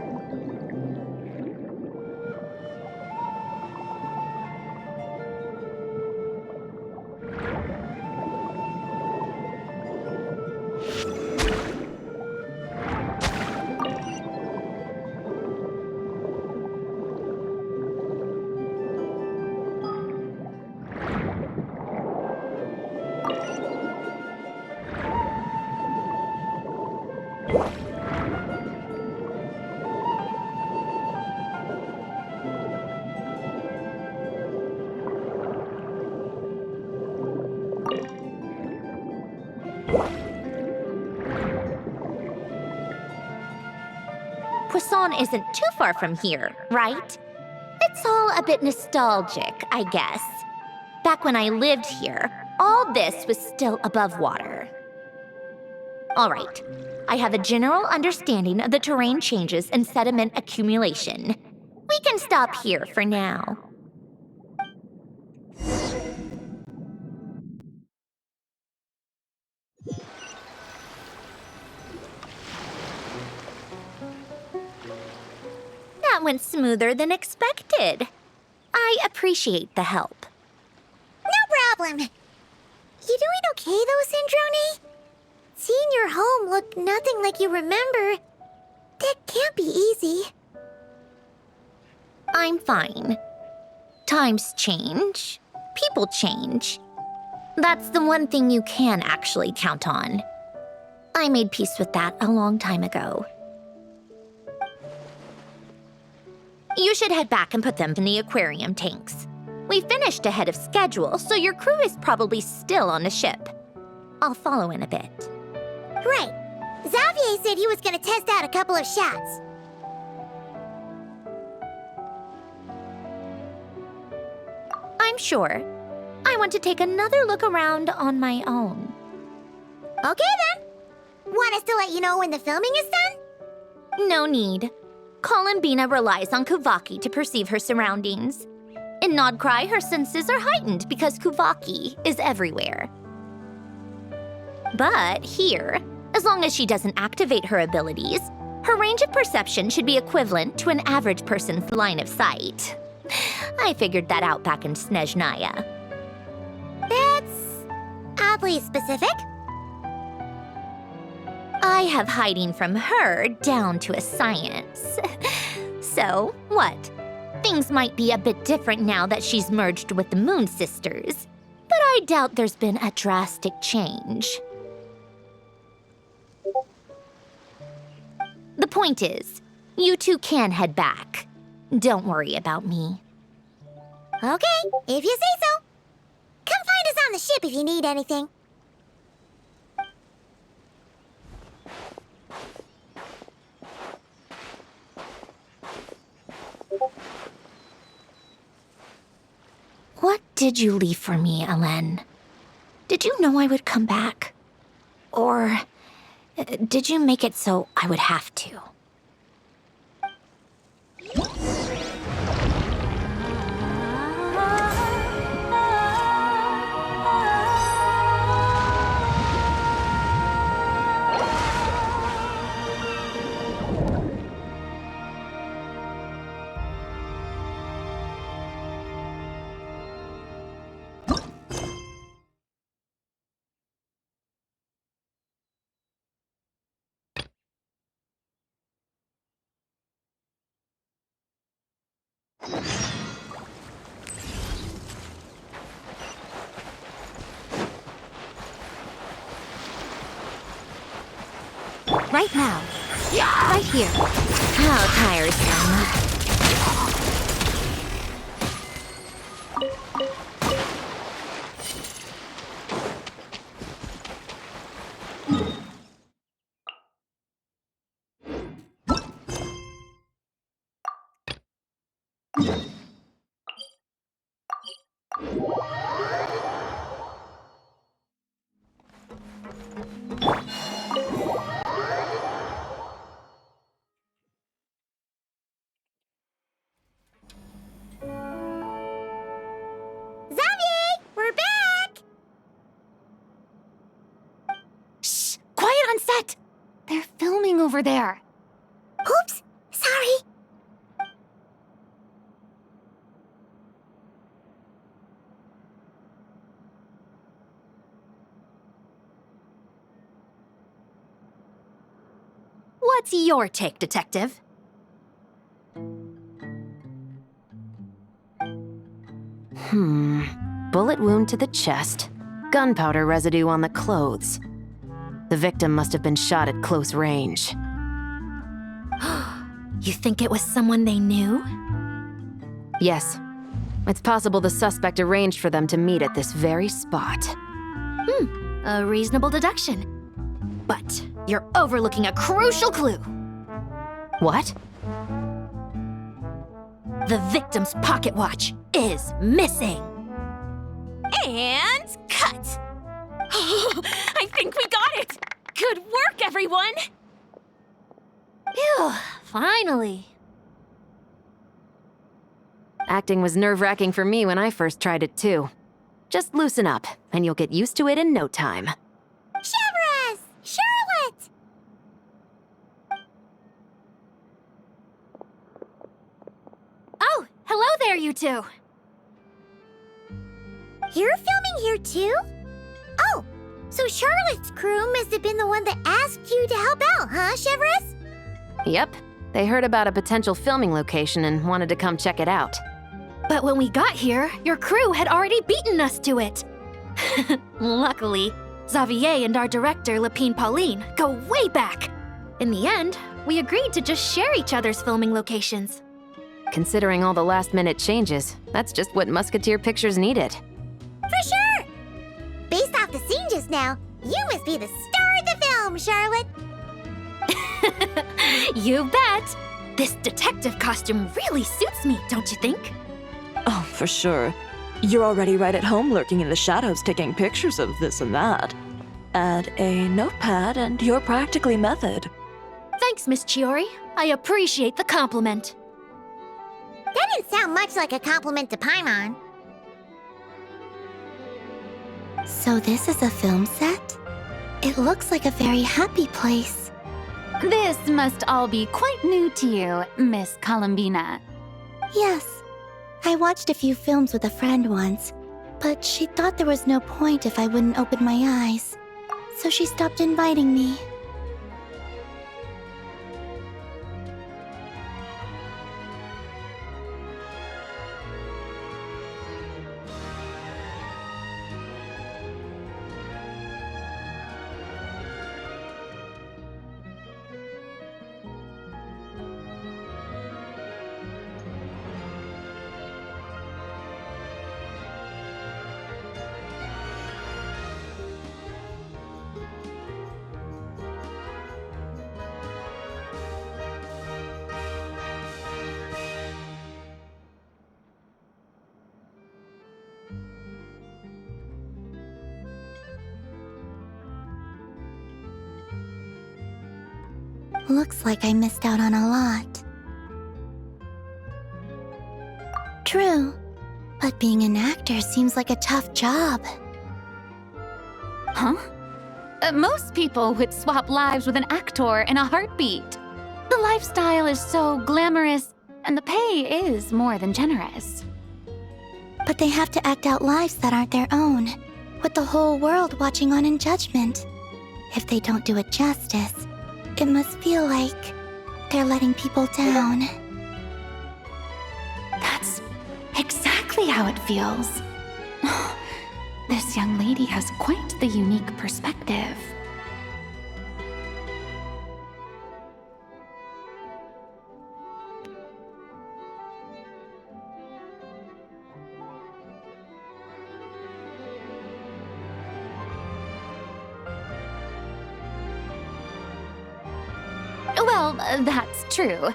Poisson isn't too far from here, right? It's all a bit nostalgic, I guess. Back when I lived here, all this was still above water. All right, I have a general understanding of the terrain changes and sediment accumulation. We can stop here for now. That went smoother than expected. I appreciate the help. No problem. You doing okay though, Syndrone? Seeing your home look nothing like you remember, that can't be easy. I'm fine. Times change. People change. That's the one thing you can actually count on. I made peace with that a long time ago. You should head back and put them in the aquarium tanks. We finished ahead of schedule, so your crew is probably still on the ship. I'll follow in a bit. Right. Xavier said he was gonna test out a couple of shots. I'm sure. I want to take another look around on my own. Okay then. Want us to let you know when the filming is done? No need. Columbina relies on Kuvaki to perceive her surroundings. In Nodcry, her senses are heightened because Kuvaki is everywhere. But here, as long as she doesn't activate her abilities, her range of perception should be equivalent to an average person's line of sight. I figured that out back in Snezhnaya. That's oddly specific. I have hiding from her down to a science. So, what? Things might be a bit different now that she's merged with the Moon Sisters, but I doubt there's been a drastic change. The point is, you two can head back. Don't worry about me. Okay, if you say so. Come find us on the ship if you need anything. What did you leave for me, Alen? Did you know I would come back? Or did you make it so I would have to? Right now. Right here. How tiresome. Xavier, we're back! Shh! Quiet on set! They're filming over there. Oops, sorry. What's your take, Detective? Bullet wound to the chest. Gunpowder residue on the clothes. The victim must have been shot at close range. You think it was someone they knew? Yes. It's possible the suspect arranged for them to meet at this very spot. A reasonable deduction. But you're overlooking a crucial clue. What? The victim's pocket watch is missing. And cut! I think we got it! Good work, everyone! Phew, finally. Acting was nerve-wracking for me when I first tried it too. Just loosen up, and you'll get used to it in no time. Chevres! Charlotte! Oh, hello there, you two. You're filming here too? Oh, so Charlotte's crew must have been the one that asked you to help out, huh, Chevres? Yep. They heard about a potential filming location and wanted to come check it out. But when we got here, your crew had already beaten us to it. Luckily, Xavier and our director, Lapine Pauline, go way back. In the end, we agreed to just share each other's filming locations. Considering all the last-minute changes, that's just what Musketeer Pictures needed. For sure! Based off the scene just now, you must be the star of the film, Charlotte. You bet! This detective costume really suits me, don't you think? Oh, for sure. You're already right at home lurking in the shadows taking pictures of this and that. Add a notepad and you're practically method. Thanks, Miss Chiori. I appreciate the compliment. That didn't sound much like a compliment to Paimon. So this is a film set? It looks like a very happy place. This must all be quite new to you, Miss Columbina. Yes. I watched a few films with a friend once, but she thought there was no point if I wouldn't open my eyes. So she stopped inviting me. Looks like I missed out on a lot. True, but being an actor seems like a tough job. Huh? Most people would swap lives with an actor in a heartbeat. The lifestyle is so glamorous, and the pay is more than generous. But they have to act out lives that aren't their own, with the whole world watching on in judgment. If they don't do it justice, it must feel like they're letting people down. That's exactly how it feels. This young lady has quite the unique perspective. Well, that's true.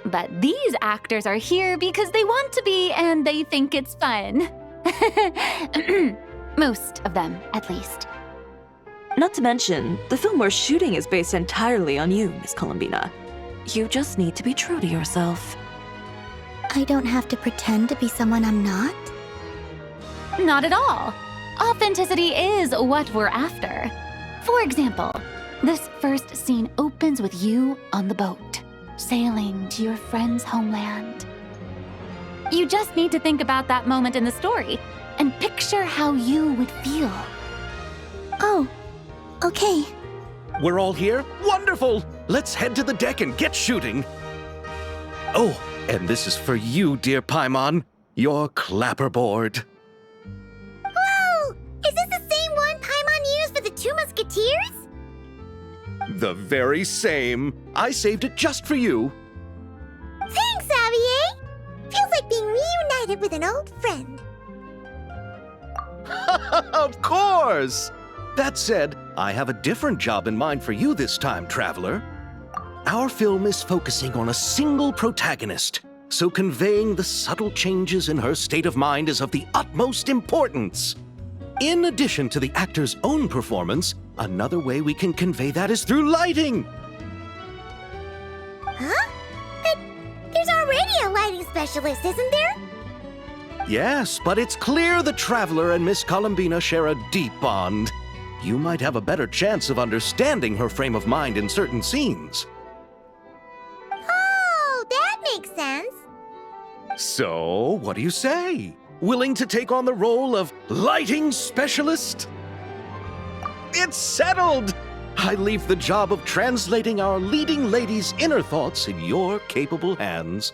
But these actors are here because they want to be and they think it's fun. Most of them, at least. Not to mention, the film we're shooting is based entirely on you, Miss Columbina. You just need to be true to yourself. I don't have to pretend to be someone I'm not? Not at all. Authenticity is what we're after. For example, this first scene opens with you on the boat, sailing to your friend's homeland. You just need to think about that moment in the story and picture how you would feel. Oh, okay. We're all here? Wonderful! Let's head to the deck and get shooting. Oh, and this is for you, dear Paimon, your clapperboard. Whoa! Is this the same one Paimon used for the Two Musketeers? The very same. I saved it just for you. Thanks, Xavier! Feels like being reunited with an old friend. Of course! That said, I have a different job in mind for you this time, traveler. Our film is focusing on a single protagonist, so conveying the subtle changes in her state of mind is of the utmost importance. In addition to the actor's own performance, another way we can convey that is through lighting. Huh? But there's already a lighting specialist, isn't there? Yes, but it's clear the traveler and Miss Columbina share a deep bond. You might have a better chance of understanding her frame of mind in certain scenes. Oh, that makes sense. So, what do you say? Willing to take on the role of lighting specialist? It's settled! I leave the job of translating our leading lady's inner thoughts in your capable hands.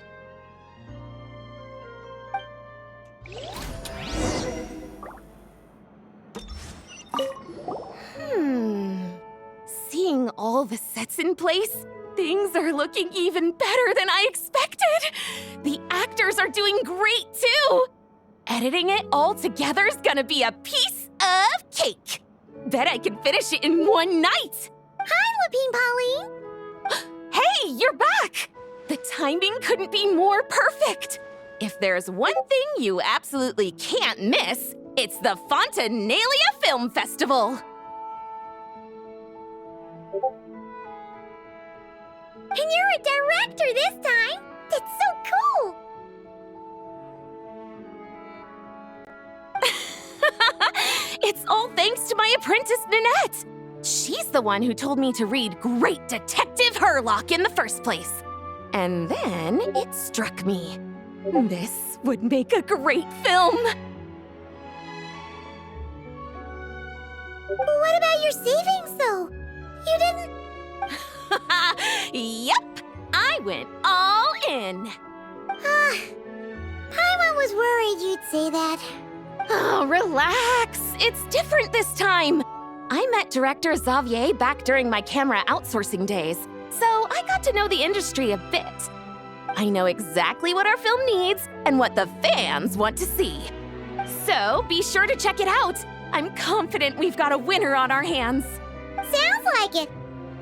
Seeing all the sets in place, things are looking even better than I expected. The actors are doing great too. Editing it all together is gonna be a piece of cake. Bet I can finish it in one night. Hi, Lapine Pauline. The timing couldn't be more perfect! If there's one thing you absolutely can't miss, it's the Fontinalia Film Festival! And you're a director this time! That's so cool! It's all thanks to my apprentice, Nanette! She's the one who told me to read Great Detective Herlock in the first place. And then it struck me. This would make a great film! What about your savings, though? You didn't... Yep! I went all in! Paimon was worried you'd say that. Oh, relax! It's different this time! I met director Xavier back during my camera outsourcing days, so I got to know the industry a bit. I know exactly what our film needs and what the fans want to see. So be sure to check it out! I'm confident we've got a winner on our hands. Sounds like it.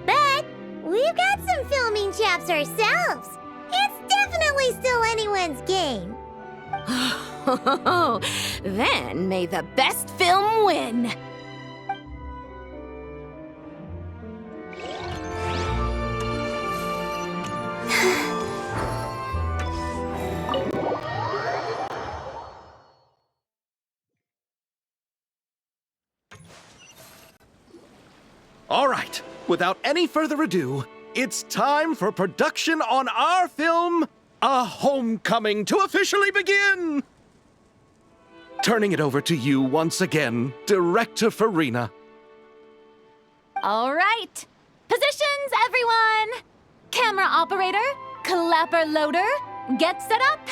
But we've got some filming chops ourselves. It's definitely still anyone's game. Then may the best film win! All right, without any further ado, it's time for production on our film, A Homecoming, to officially begin! Turning it over to you once again, Director Farina. All right. Positions, everyone! Camera operator, clapper loader, get set up.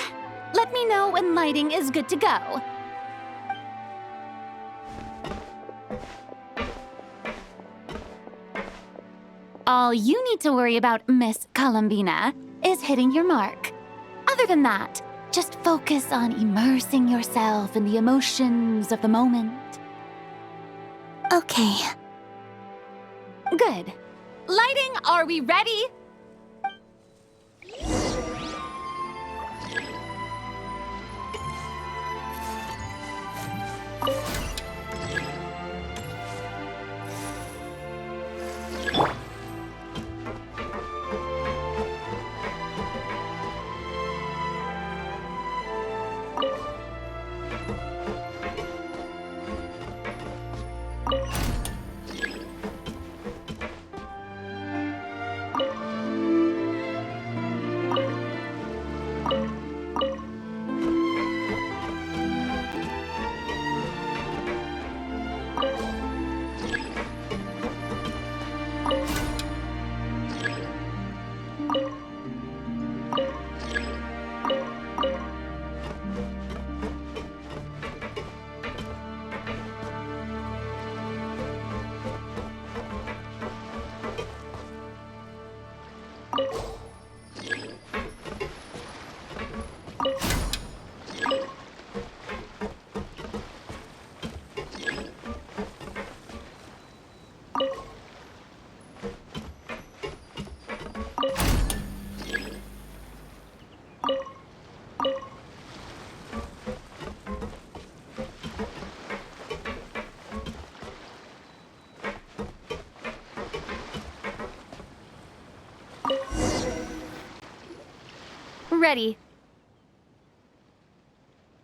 Let me know when lighting is good to go. All you need to worry about, Miss Columbina, is hitting your mark. Other than that, just focus on immersing yourself in the emotions of the moment. Okay. Good. Lighting, are we ready? Ready.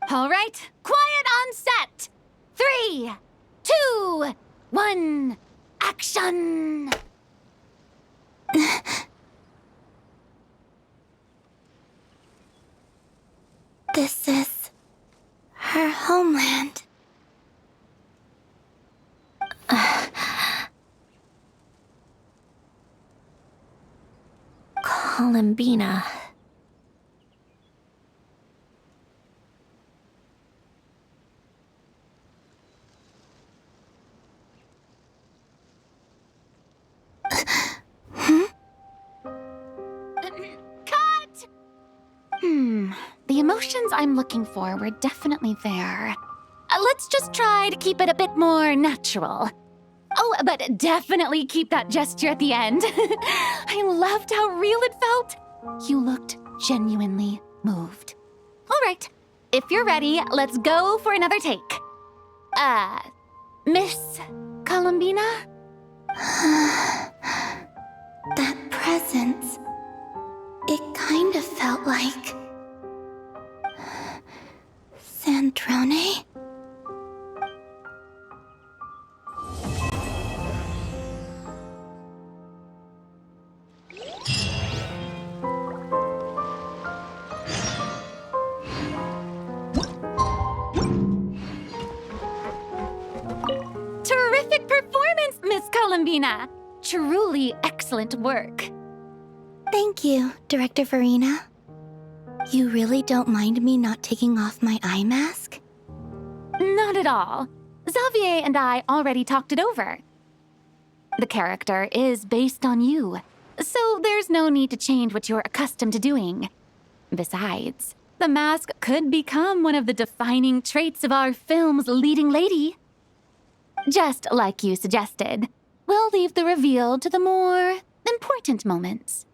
All right, quiet on set. 3, 2, 1, action! This is her homeland. Columbina. Cut! The emotions I'm looking for were definitely there. Let's just try to keep it a bit more natural. Oh, but definitely keep that gesture at the end. I loved how real it felt. You looked genuinely moved. All right, if you're ready, let's go for another take. Miss Columbina? That presence. It kind of felt like... Sandrone? Terrific performance, Miss Columbina! Truly excellent work. Thank you, Director Verena. You really don't mind me not taking off my eye mask? Not at all. Xavier and I already talked it over. The character is based on you, so there's no need to change what you're accustomed to doing. Besides, the mask could become one of the defining traits of our film's leading lady. Just like you suggested, we'll leave the reveal to the more important moments.